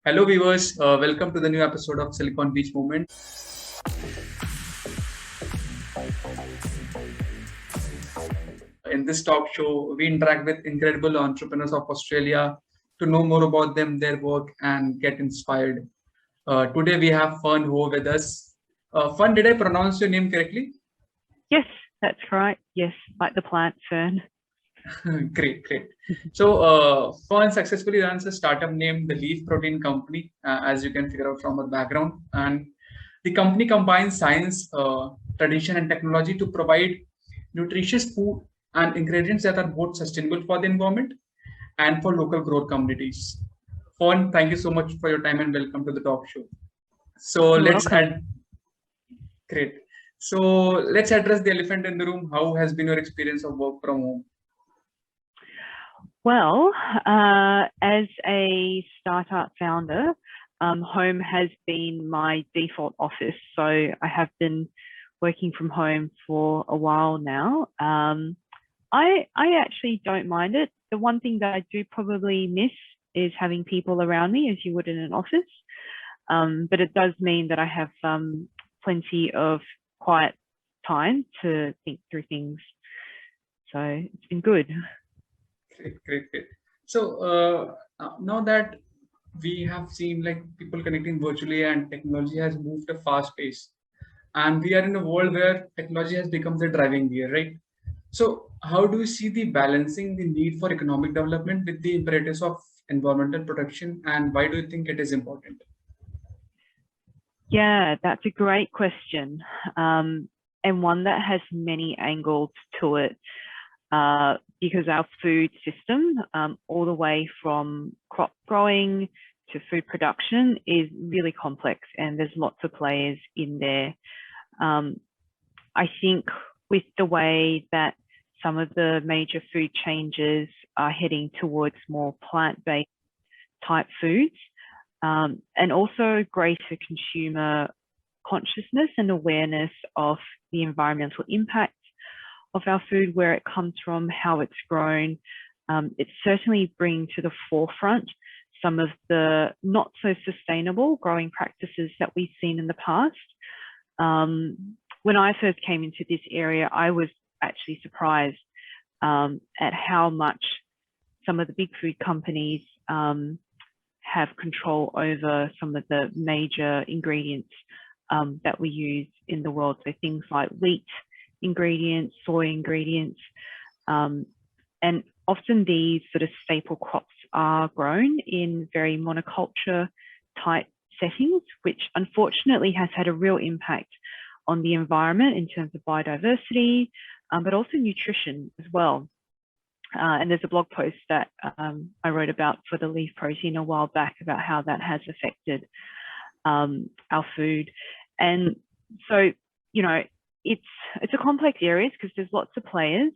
Hello, viewers. Welcome to the new episode of Silicon Beach Movement. In this talk show, we interact with incredible entrepreneurs of Australia to know more about them, their work, and get inspired. Today, we have Fern Ho with us. Fern, did I pronounce your name correctly? Yes, that's right. Yes, like the plant, Fern. Great, great. So, Fern successfully runs a startup named the Leaf Protein Company, as you can figure out from her background. And the company combines science, tradition, and technology to provide nutritious food and ingredients that are both sustainable for the environment and for local growth communities. Fern, thank you so much for your time and welcome to the talk show. So You're let's welcome. add great. So let's address the elephant in the room. How has been your experience of work from home? Well, as a startup founder, home has been my default office. So I have been working from home for a while now. I actually don't mind it. The one thing that I do probably miss is having people around me, as you would in an office. But it does mean that I have plenty of quiet time to think through things. So it's been good. Great. So now that we have seen like people connecting virtually and technology has moved at a fast pace, and we are in a world where technology has become the driving gear, right? So how do you see the balancing the need for economic development with the imperatives of environmental protection, and why do you think it is important? Yeah, that's a great question, and one that has many angles to it. Because our food system, all the way from crop growing to food production, is really complex, and there's lots of players in there. I think with the way that some of the major food changes are heading towards more plant-based type foods, and also greater consumer consciousness and awareness of the environmental impact of our food, where it comes from, how it's grown. It's certainly bringing to the forefront some of the not so sustainable growing practices that we've seen in the past. When I first came into this area, I was actually surprised at how much some of the big food companies have control over some of the major ingredients that we use in the world. So things like wheat ingredients, soy ingredients, and often these sort of staple crops are grown in very monoculture type settings, which unfortunately has had a real impact on the environment in terms of biodiversity, but also nutrition as well. And there's a blog post that I wrote about for the leaf protein a while back about how that has affected our food. And so, you know, it's a complex area because there's lots of players,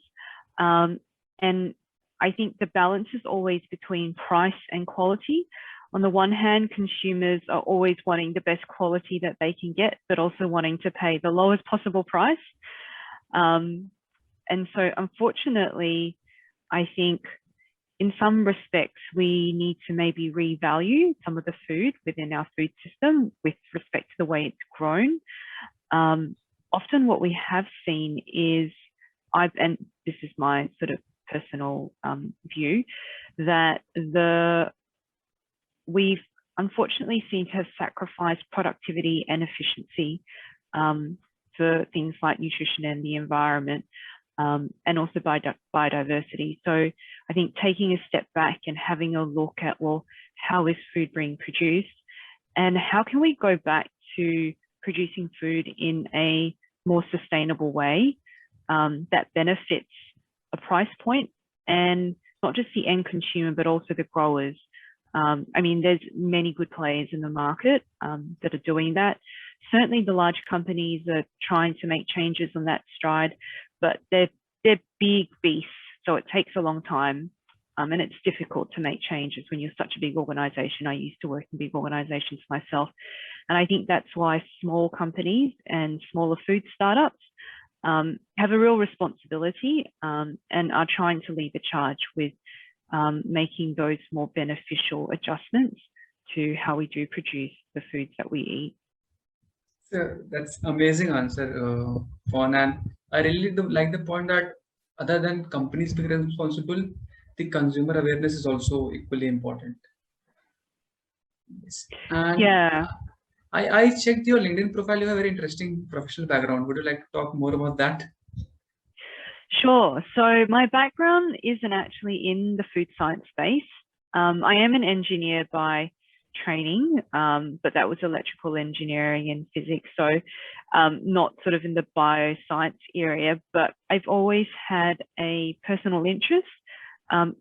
and I think the balance is always between price and quality. On the one hand, consumers are always wanting the best quality that they can get, but also wanting to pay the lowest possible price. And so unfortunately, I think in some respects, we need to maybe revalue some of the food within our food system with respect to the way it's grown. Often what we have seen is, and this is my sort of personal view, that we've unfortunately seen to have sacrificed productivity and efficiency for things like nutrition and the environment, and also biodiversity. So I think taking a step back and having a look at, well, how is food being produced, and how can we go back to producing food in a more sustainable way that benefits a price point, and not just the end consumer, but also the growers. I mean, there's many good players in the market that are doing that. Certainly the large companies are trying to make changes on that stride, but they're big beasts, so it takes a long time. And it's difficult to make changes when you're such a big organization. I used to work in big organizations myself. And I think that's why small companies and smaller food startups have a real responsibility and are trying to lead the charge with making those more beneficial adjustments to how we do produce the foods that we eat. So that's amazing answer, Fawn. And I really do like the point that other than companies being responsible, the consumer awareness is also equally important. Yes. And Yeah, I checked your LinkedIn profile. You have a very interesting professional background. Would you like to talk more about that? sure. So my background isn't actually in the food science space. I am an engineer by training, but that was electrical engineering and physics. So not sort of in the bioscience area, but I've always had a personal interest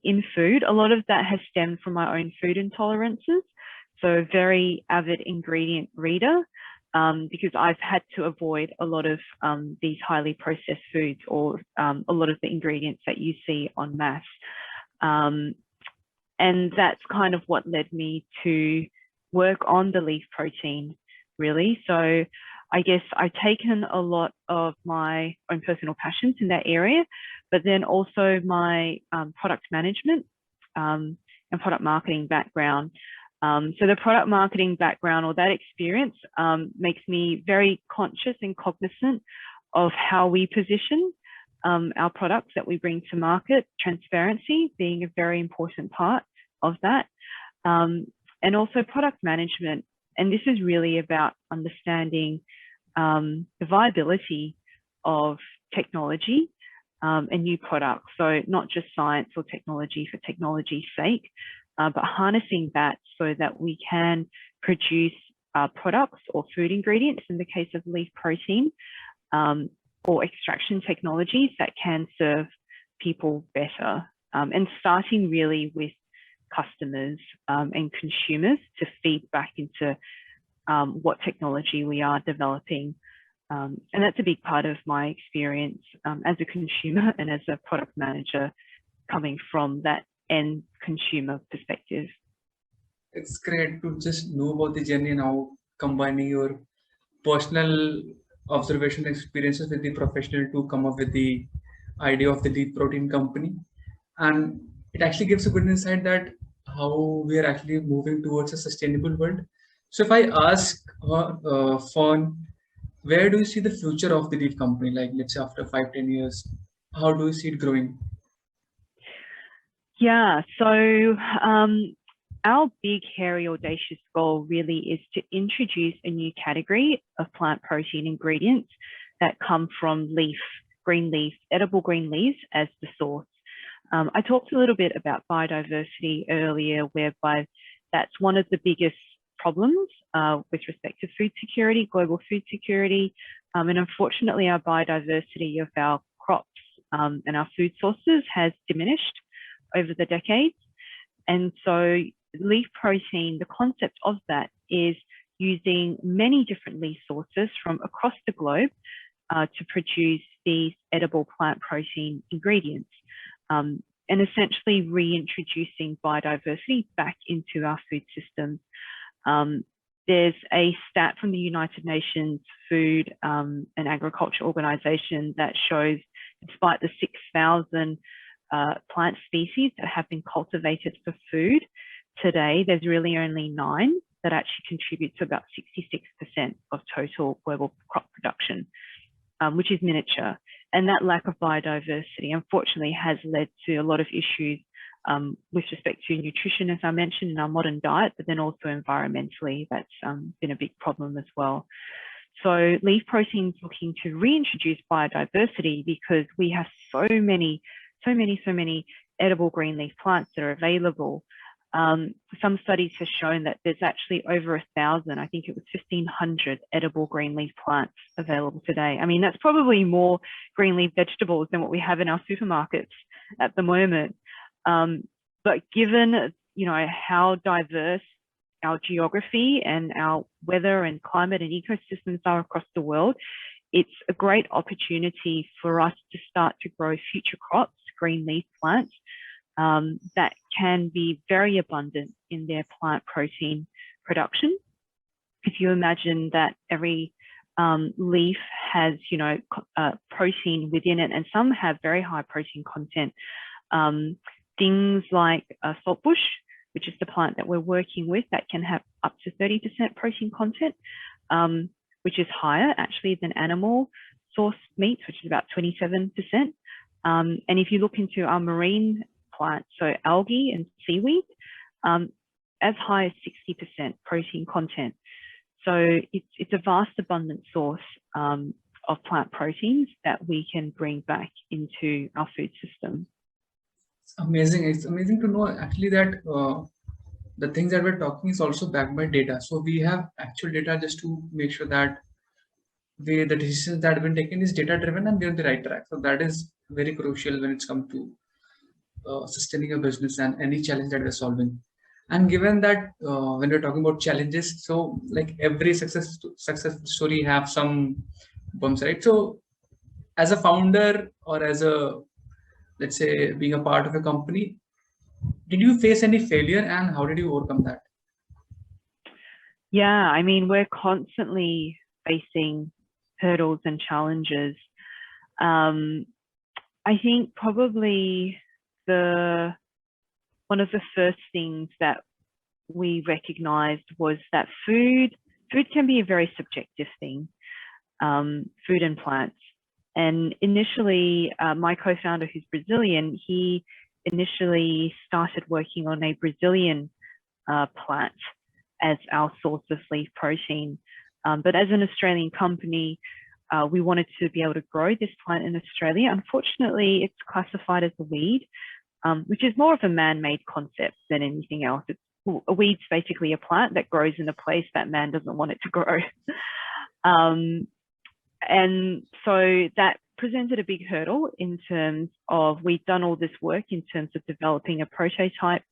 in food. A lot of that has stemmed from my own food intolerances. So very avid ingredient reader, because I've had to avoid a lot of these highly processed foods or a lot of the ingredients that you see en masse. And that's kind of what led me to work on the leaf protein, really. So I guess I've taken a lot of my own personal passions in that area, but then also my product management and product marketing background. So the product marketing background or that experience makes me very conscious and cognizant of how we position our products that we bring to market, transparency being a very important part of that, and also product management. And this is really about understanding the viability of technology and new products. So not just science or technology for technology's sake, but harnessing that so that we can produce products or food ingredients, in the case of leaf protein, or extraction technologies that can serve people better. And starting really with customers and consumers to feed back into what technology we are developing. And that's a big part of my experience as a consumer and as a product manager, coming from that end consumer perspective. It's great to just know about the journey and how combining your personal observation experiences with the professional to come up with the idea of the leaf protein company. And it actually gives a good insight that how we are actually moving towards a sustainable world. So if I ask Fern, where do you see the future of the leaf company? Like let's say after 5-10 years, how do you see it growing? Yeah, so our big, hairy, audacious goal really is to introduce a new category of plant protein ingredients that come from green leaf, edible green leaves as the source. I talked a little bit about biodiversity earlier, whereby that's one of the biggest problems with respect to food security, global food security. And unfortunately, our biodiversity of our crops and our food sources has diminished over the decades. And so leaf protein, the concept of that is using many different leaf sources from across the globe to produce these edible plant protein ingredients, and essentially reintroducing biodiversity back into our food systems. There's a stat from the United Nations Food and Agriculture Organization that shows, despite the 6,000 plant species that have been cultivated for food, today there's really only 9 that actually contribute to about 66% of total global crop production, which is miniature. And that lack of biodiversity, unfortunately, has led to a lot of issues with respect to nutrition, as I mentioned, in our modern diet, but then also environmentally, that's been a big problem as well. So leaf protein is looking to reintroduce biodiversity because we have so many edible green leaf plants that are available. Some studies have shown that there's actually over 1,000, I think it was 1,500 edible green leaf plants available today. I mean, that's probably more green leaf vegetables than what we have in our supermarkets at the moment. But given, how diverse our geography and our weather and climate and ecosystems are across the world, it's a great opportunity for us to start to grow future crops, green leaf plants, that can be very abundant in their plant protein production. If you imagine that every leaf has, protein within it, and some have very high protein content. Things like saltbush, which is the plant that we're working with, that can have up to 30% protein content, which is higher actually than animal source meats, which is about 27%. And if you look into our marine plants, so algae and seaweed, as high as 60% protein content. So it's a vast abundant source of plant proteins that we can bring back into our food system. It's amazing. It's amazing to know actually that the things that we're talking is also backed by data. So we have actual data just to make sure that the decisions that have been taken is data driven and we're on the right track. So that is very crucial when it's come to sustaining a business and any challenge that we're solving. And given that when we're talking about challenges, so like every success story have some bumps, right? So as a founder or as a, let's say, being a part of a company, did you face any failure and how did you overcome that? Yeah, I mean, we're constantly facing hurdles and challenges. I think probably one of the first things that we recognized was that food can be a very subjective thing, food and plants. And initially, my co-founder, who's Brazilian, he initially started working on a Brazilian plant as our source of leaf protein. But as an Australian company, we wanted to be able to grow this plant in Australia. Unfortunately, it's classified as a weed, which is more of a man-made concept than anything else. A weed's basically a plant that grows in a place that man doesn't want it to grow. And so that presented a big hurdle in terms of, we've done all this work in terms of developing a prototype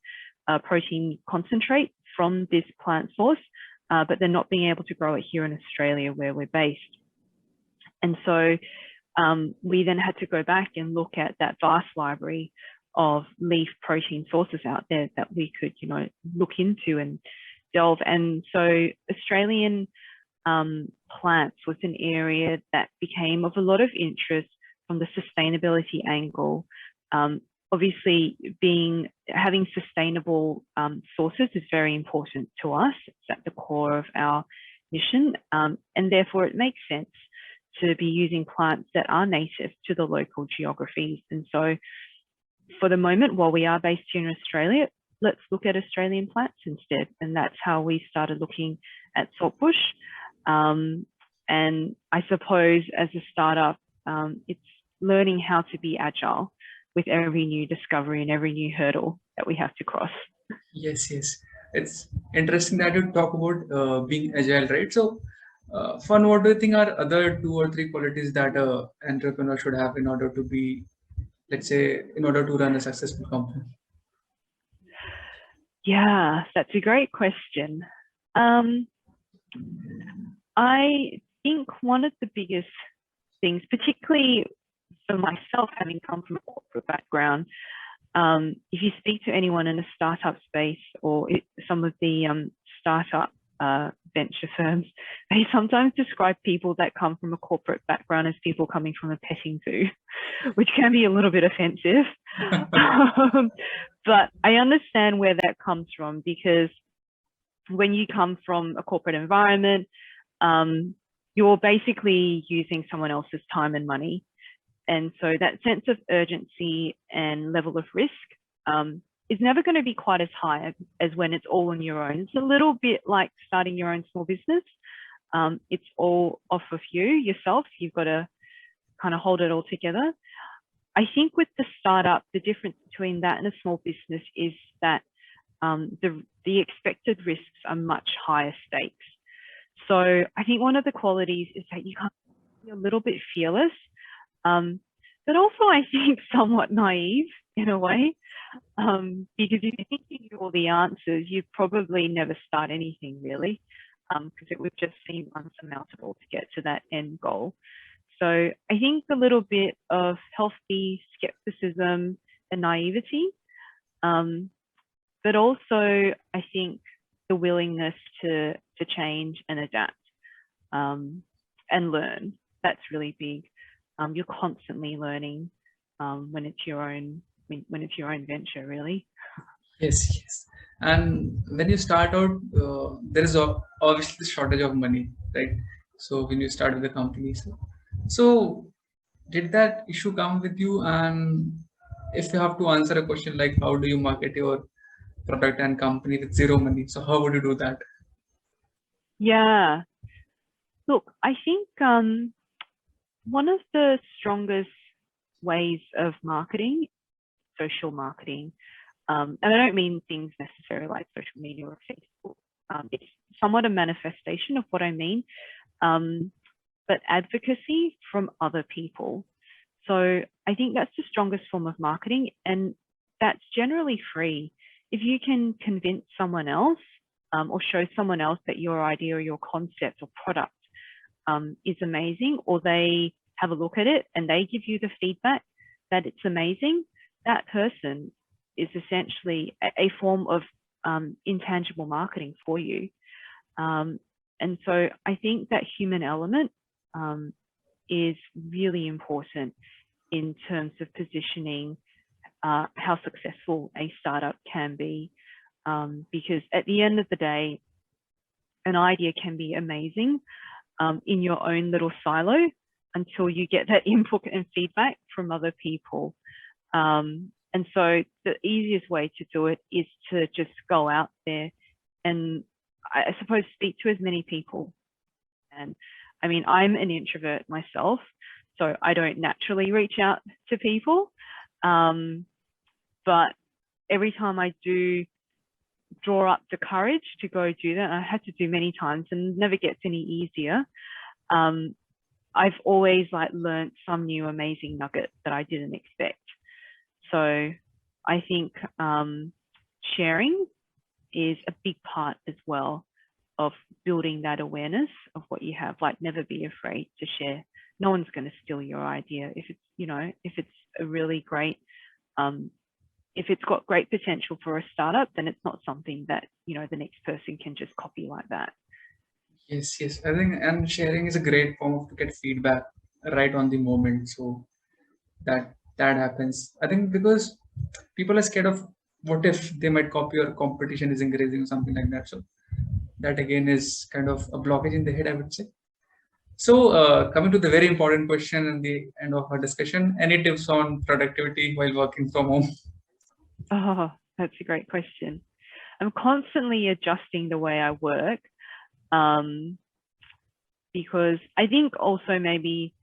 protein concentrate from this plant source, but then not being able to grow it here in Australia where we're based. And so we then had to go back and look at that vast library of leaf protein sources out there that we could, look into and delve. And so Australian plants was an area that became of a lot of interest from the sustainability angle. Obviously, having sustainable sources is very important to us. It's at the core of our mission, and therefore it makes sense to be using plants that are native to the local geographies. And so for the moment, while we are based here in Australia, let's look at Australian plants instead. And that's how we started looking at saltbush. And I suppose as a startup, it's learning how to be agile with every new discovery and every new hurdle that we have to cross. Yes. It's interesting that you talk about being agile, right? So, Fern, what do you think are other 2 or 3 qualities that an entrepreneur should have in order to be, let's say, in order to run a successful company? Yeah, that's a great question. I think one of the biggest things, particularly for myself, having come from a corporate background, if you speak to anyone in a startup space or some of the startup venture firms, they sometimes describe people that come from a corporate background as people coming from a petting zoo, which can be a little bit offensive. But I understand where that comes from, because when you come from a corporate environment, you're basically using someone else's time and money. And so that sense of urgency and level of risk is never going to be quite as high as when it's all on your own. It's a little bit like starting your own small business. It's all off of yourself. You've got to kind of hold it all together. I think with the startup, the difference between that and a small business is that the expected risks are much higher stakes. So I think one of the qualities is that you can't be a little bit fearless, but also I think somewhat naive in a way, because if you think you know all the answers, you probably never start anything really, because it would just seem unsurmountable to get to that end goal. So I think a little bit of healthy skepticism and naivety, but also I think the willingness to change and adapt and learn. That's really big. You're constantly learning when it's your own venture, really. Yes, yes. And when you start out, there is obviously the shortage of money, right? So when you start with the company, so did that issue come with you? And if you have to answer a question like how do you market your product and company with zero money, so how would you do that? Yeah. Look, I think one of the strongest ways of marketing, social marketing, and I don't mean things necessarily like social media or Facebook. It's somewhat a manifestation of what I mean, but advocacy from other people. So I think that's the strongest form of marketing, and that's generally free. If you can convince someone else or show someone else that your idea or your concept or product is amazing, or they have a look at it and they give you the feedback that it's amazing, that person is essentially a form of intangible marketing for you. And so I think that human element is really important in terms of positioning how successful a startup can be, because at the end of the day, an idea can be amazing in your own little silo until you get that input and feedback from other people. And so the easiest way to do it is to just go out there and I suppose speak to as many people. And I mean, I'm an introvert myself, so I don't naturally reach out to people. But every time I do draw up the courage to go do that, I had to do many times and never gets any easier. I've always like learned some new amazing nugget that I didn't expect. So I think sharing is a big part as well of building that awareness of what you have. Like, never be afraid to share. No one's going to steal your idea. If it's, you know, if it's a really great, if it's got great potential for a startup, then it's not something that, you know, the next person can just copy like that. Yes, yes. I think and sharing is a great form of to get feedback right on the moment. So that happens. I think because people are scared of what if they might copy or competition is increasing or something like that. So that again is kind of a blockage in the head, I would say. So coming to the very important question and the end of our discussion, any tips on productivity while working from home? Oh, that's a great question. I'm constantly adjusting the way I work, because I think also maybe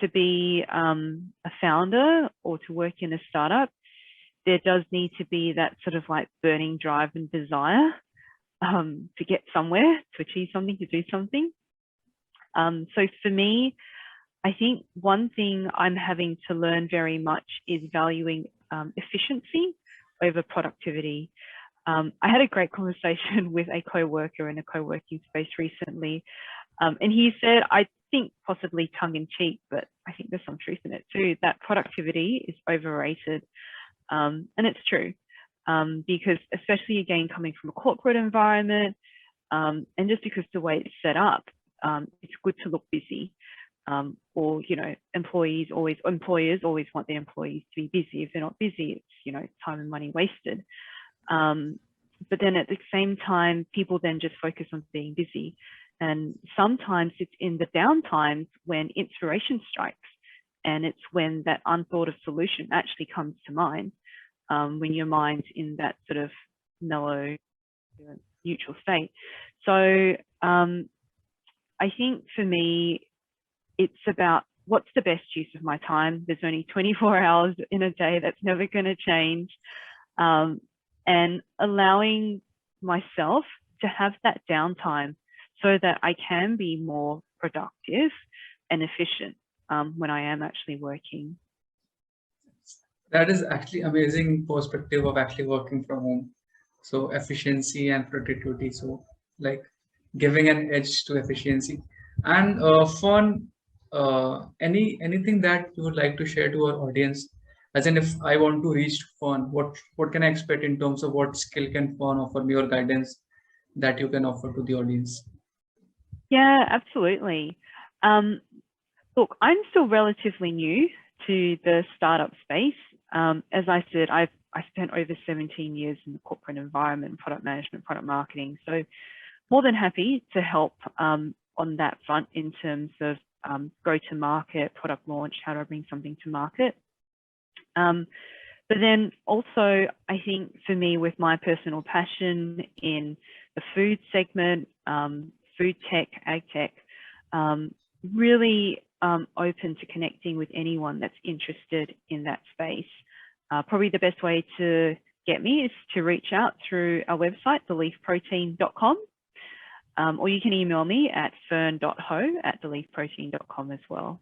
to be a founder or to work in a startup, there does need to be that sort of like burning drive and desire to get somewhere, to achieve something, to do something. So for me, I think one thing I'm having to learn very much is valuing efficiency over productivity. I had a great conversation with a co-worker in a co-working space recently, and he said, I think possibly tongue-in-cheek, but I think there's some truth in it too, that productivity is overrated. And it's true, because especially again, coming from a corporate environment, and just because the way it's set up, it's good to look busy. Or, you know, employers always want their employees to be busy. If they're not busy, it's, you know, time and money wasted. But then at the same time, people then just focus on being busy. And sometimes it's in the downtimes when inspiration strikes, and it's when that unthought of solution actually comes to mind, when your mind's in that sort of mellow, neutral state. So I think for me, it's about what's the best use of my time. There's only 24 hours in a day. That's never going to change. And allowing myself to have that downtime so that I can be more productive and efficient when I am actually working. That is actually amazing perspective of actually working from home. So efficiency and productivity. So like giving an edge to efficiency. And Fern, anything that you would like to share to our audience? As in, if I want to reach Fern, what can I expect in terms of what skill can Fern offer me or guidance that you can offer to the audience? Yeah, absolutely. Look, I'm still relatively new to the startup space. As I said, I've I spent over 17 years in the corporate environment, product management, product marketing. So more than happy to help on that front in terms of go to market, product launch, how do I bring something to market. But then also, I think for me, with my personal passion in the food segment, food tech, ag tech, really open to connecting with anyone that's interested in that space. Probably the best way to get me is to reach out through our website, theleafprotein.com, or you can email me at fern.ho@theleafprotein.com as well.